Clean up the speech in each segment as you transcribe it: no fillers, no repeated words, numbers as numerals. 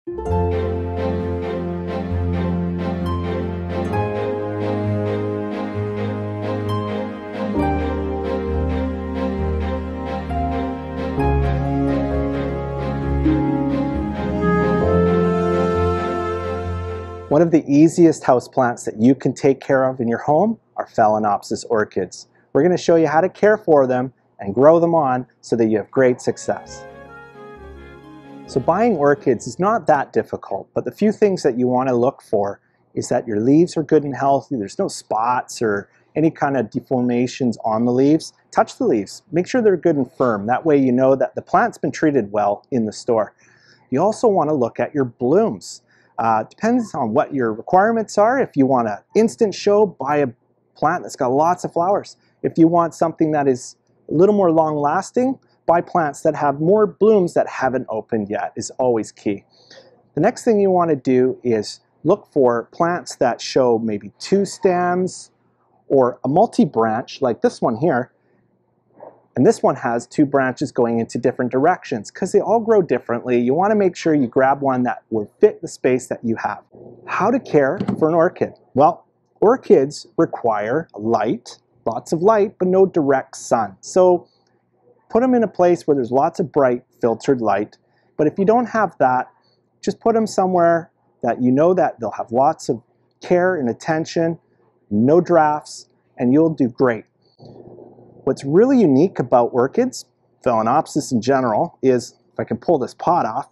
One of the easiest houseplants that you can take care of in your home are Phalaenopsis orchids. We're going to show you how to care for them and grow them on so that you have great success. So buying orchids is not that difficult, but the few things that you want to look for is that your leaves are good and healthy, there's no spots or any kind of deformations on the leaves. Touch the leaves, make sure they're good and firm. That way you know that the plant's been treated well in the store. You also want to look at your blooms. Depends on what your requirements are. If you want an instant show, buy a plant that's got lots of flowers. If you want something that is a little more long lasting, buy plants that have more blooms that haven't opened yet is always key. The next thing you want to do is look for plants that show maybe 2 stems or a multi-branch like this one here. And this one has 2 branches going into different directions because they all grow differently. You want to make sure you grab one that will fit the space that you have. How to care for an orchid? Well, orchids require light, lots of light, but no direct sun. So put them in a place where there's lots of bright filtered light. But if you don't have that, just put them somewhere that you know that they'll have lots of care and attention, no drafts, and you'll do great. What's really unique about orchids, Phalaenopsis in general, is, if I can pull this pot off,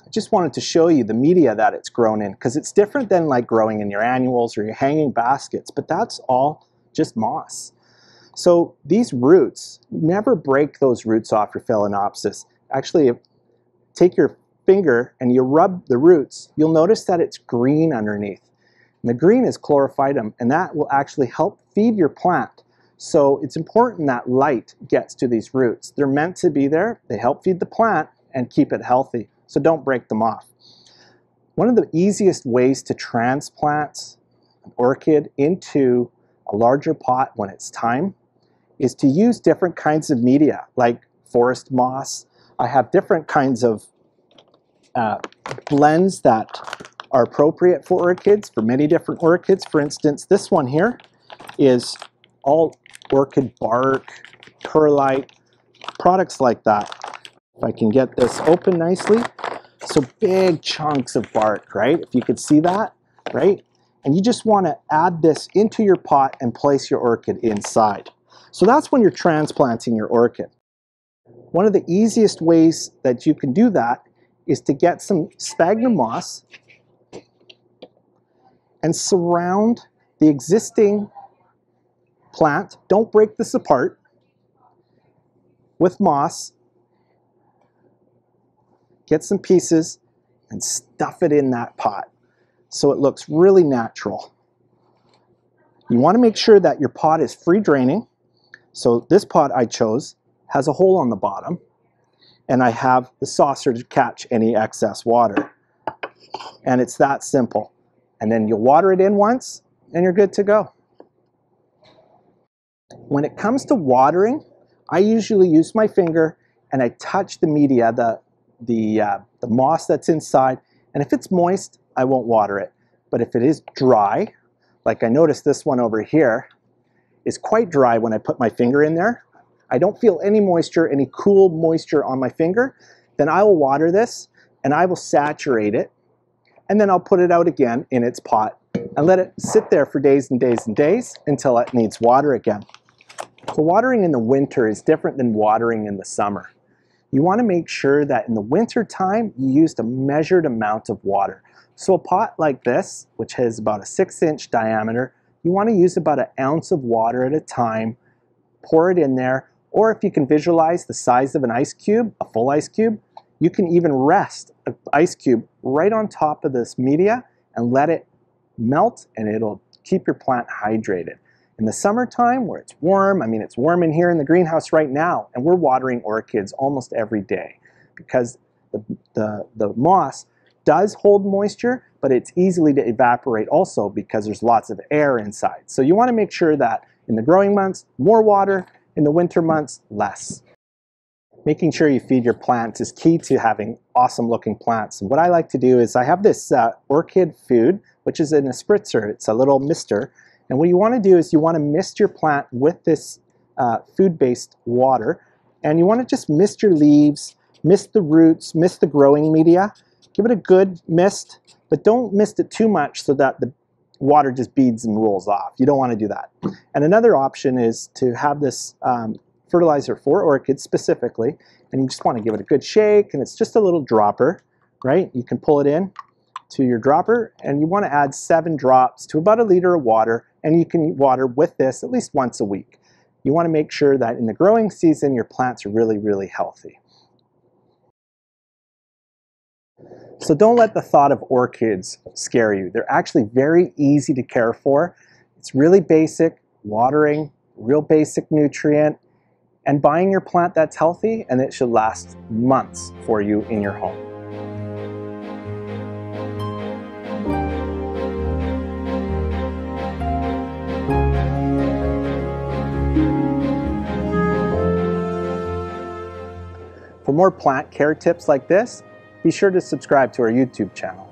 I just wanted to show you the media that it's grown in, because it's different than like growing in your annuals or your hanging baskets, but that's all just moss. So these roots, never break those roots off your Phalaenopsis. Actually, take your finger and you rub the roots, you'll notice that it's green underneath. And the green is chlorophytum, and that will actually help feed your plant. So it's important that light gets to these roots. They're meant to be there, they help feed the plant and keep it healthy. So don't break them off. One of the easiest ways to transplant an orchid into a larger pot when it's time is to use different kinds of media, like forest moss. I have different kinds of blends that are appropriate for orchids, for many different orchids. For instance, this one here is all orchid bark, perlite, products like that. If I can get this open nicely. So big chunks of bark, right? If you could see that, right? And you just want to add this into your pot and place your orchid inside. So that's when you're transplanting your orchid. One of the easiest ways that you can do that is to get some sphagnum moss and surround the existing plant. Don't break this apart, with moss. Get some pieces and stuff it in that pot so it looks really natural. You want to make sure that your pot is free draining. So this pot I chose has a hole on the bottom, and I have the saucer to catch any excess water. And it's that simple. And then you'll water it in once and you're good to go. When it comes to watering, I usually use my finger and I touch the media, the moss that's inside, and if it's moist, I won't water it. But if it is dry, like I noticed this one over here is quite dry when I put my finger in there, I don't feel any moisture, any cool moisture on my finger, then I will water this and I will saturate it, and then I'll put it out again in its pot and let it sit there for days and days and days until it needs water again. So watering in the winter is different than watering in the summer. You want to make sure that in the winter time you used a measured amount of water. So a pot like this, which has about a 6-inch diameter, you want to use about 1 ounce of water at a time, pour it in there, or if you can visualize the size of an ice cube, a full ice cube, you can even rest an ice cube right on top of this media and let it melt, and it'll keep your plant hydrated. In the summertime where it's warm, I mean it's warm in here in the greenhouse right now, and we're watering orchids almost every day because the moss does hold moisture, but it's easily to evaporate also because there's lots of air inside. So you want to make sure that in the growing months, more water, in the winter months, less. Making sure you feed your plants is key to having awesome looking plants. And what I like to do is I have this orchid food, which is in a spritzer. It's a little mister. And what you want to do is you want to mist your plant with this food-based water. And you want to just mist your leaves, mist the roots, mist the growing media. Give it a good mist, but don't mist it too much so that the water just beads and rolls off. You don't want to do that. And another option is to have this fertilizer for orchids specifically, and you just want to give it a good shake, and it's just a little dropper, right? You can pull it in to your dropper, and you want to add 7 drops to about 1 liter of water, and you can water with this at least once a week. You want to make sure that in the growing season your plants are really, really healthy. So don't let the thought of orchids scare you. They're actually very easy to care for. It's really basic, watering, real basic nutrient, and buying your plant that's healthy, and it should last months for you in your home. For more plant care tips like this, be sure to subscribe to our YouTube channel.